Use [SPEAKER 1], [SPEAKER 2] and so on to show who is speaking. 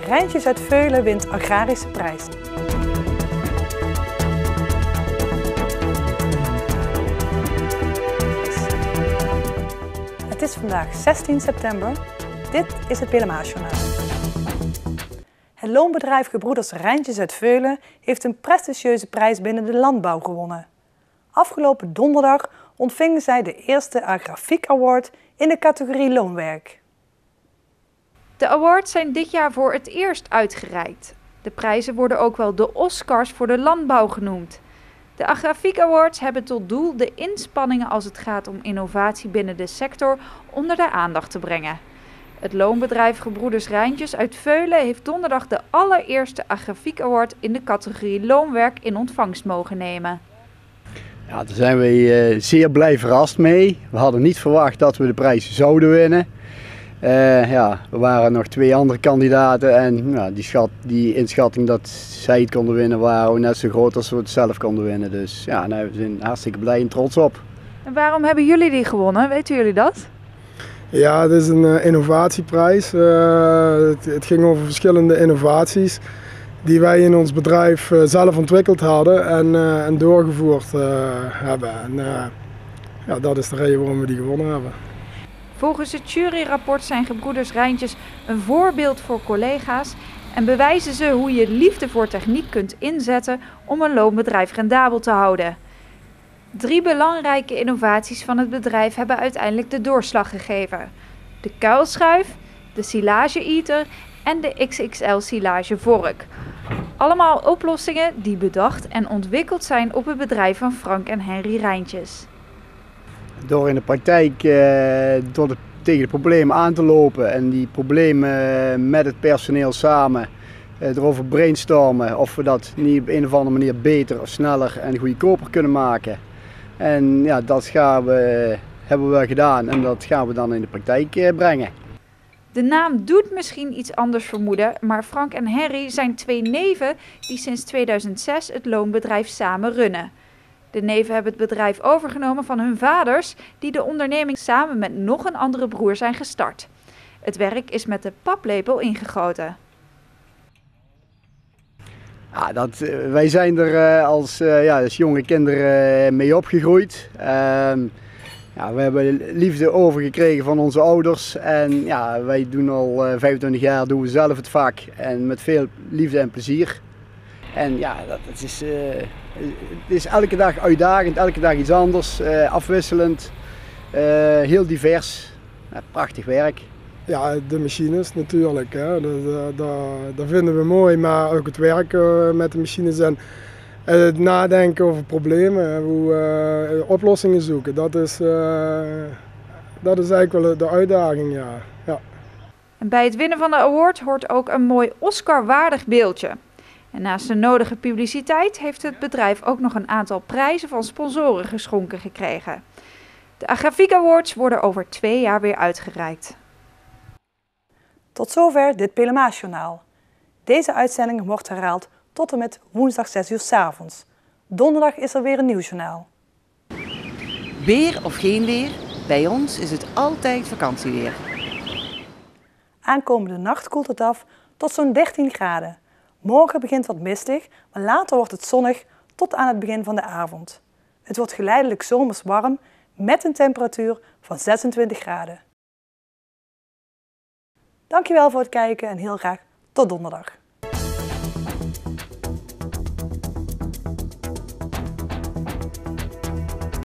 [SPEAKER 1] Rijntjes uit Veulen wint agrarische prijs. Het is vandaag 16 september. Dit is het Pelemaasjournaal. Het loonbedrijf Gebroeders Rijntjes uit Veulen heeft een prestigieuze prijs binnen de landbouw gewonnen. Afgelopen donderdag ontvingen zij de eerste Agrafiek Award in de categorie loonwerk.
[SPEAKER 2] De awards zijn dit jaar voor het eerst uitgereikt. De prijzen worden ook wel de Oscars voor de landbouw genoemd. De Agrafiek Awards hebben tot doel de inspanningen als het gaat om innovatie binnen de sector onder de aandacht te brengen. Het loonbedrijf Gebroeders Rijntjes uit Veulen heeft donderdag de allereerste Agrafiek Award in de categorie loonwerk in ontvangst mogen nemen.
[SPEAKER 3] Ja, daar zijn we zeer blij verrast mee. We hadden niet verwacht dat we de prijs zouden winnen. Er waren nog 2 andere kandidaten en die inschatting dat zij het konden winnen waren ook net zo groot als we het zelf konden winnen. Dus ja, we zijn hartstikke blij en trots op.
[SPEAKER 2] En waarom hebben jullie die gewonnen? Weten jullie dat?
[SPEAKER 4] Ja, het is een innovatieprijs. Het ging over verschillende innovaties die wij in ons bedrijf zelf ontwikkeld hadden en doorgevoerd hebben. En dat is de reden waarom we die gewonnen hebben.
[SPEAKER 2] Volgens het juryrapport zijn Gebroeders Rijntjes een voorbeeld voor collega's en bewijzen ze hoe je liefde voor techniek kunt inzetten om een loonbedrijf rendabel te houden. 3 belangrijke innovaties van het bedrijf hebben uiteindelijk de doorslag gegeven. De kuilschuif, de silage-eater en de XXL silagevork. Allemaal oplossingen die bedacht en ontwikkeld zijn op het bedrijf van Frank en Henry Rijntjes.
[SPEAKER 3] Door in de praktijk tegen de problemen aan te lopen en die problemen met het personeel samen erover brainstormen of we dat niet op een of andere manier beter, sneller en goedkoper kunnen maken. En ja, dat hebben we gedaan en dat gaan we dan in de praktijk brengen.
[SPEAKER 2] De naam doet misschien iets anders vermoeden, maar Frank en Henry zijn 2 neven die sinds 2006 het loonbedrijf samen runnen. De neven hebben het bedrijf overgenomen van hun vaders, die de onderneming samen met nog een andere broer zijn gestart. Het werk is met de paplepel ingegoten.
[SPEAKER 3] Ja, wij zijn er als jonge kinderen mee opgegroeid. We hebben liefde overgekregen van onze ouders en ja, wij doen al 25 jaar doen we zelf het vak en met veel liefde en plezier. En ja, het is elke dag uitdagend, elke dag iets anders, afwisselend, heel divers, prachtig werk.
[SPEAKER 4] Ja, de machines natuurlijk, hè. Dat vinden we mooi, maar ook het werken met de machines en het nadenken over problemen, hoe oplossingen zoeken, dat is eigenlijk wel de uitdaging, ja.
[SPEAKER 2] En bij het winnen van de award hoort ook een mooi Oscar-waardig beeldje. En naast de nodige publiciteit heeft het bedrijf ook nog een aantal prijzen van sponsoren geschonken gekregen. De Agrafiek Awards worden over 2 jaar weer uitgereikt.
[SPEAKER 1] Tot zover dit Pelemaasjournaal. Deze uitzending wordt herhaald tot en met woensdag 6 uur 's avonds. Donderdag is er weer een nieuwsjournaal.
[SPEAKER 5] Weer of geen weer, bij ons is het altijd vakantieweer.
[SPEAKER 1] Aankomende nacht koelt het af tot zo'n 13 graden. Morgen begint wat mistig, maar later wordt het zonnig tot aan het begin van de avond. Het wordt geleidelijk zomers warm met een temperatuur van 26 graden. Dankjewel voor het kijken en heel graag tot donderdag.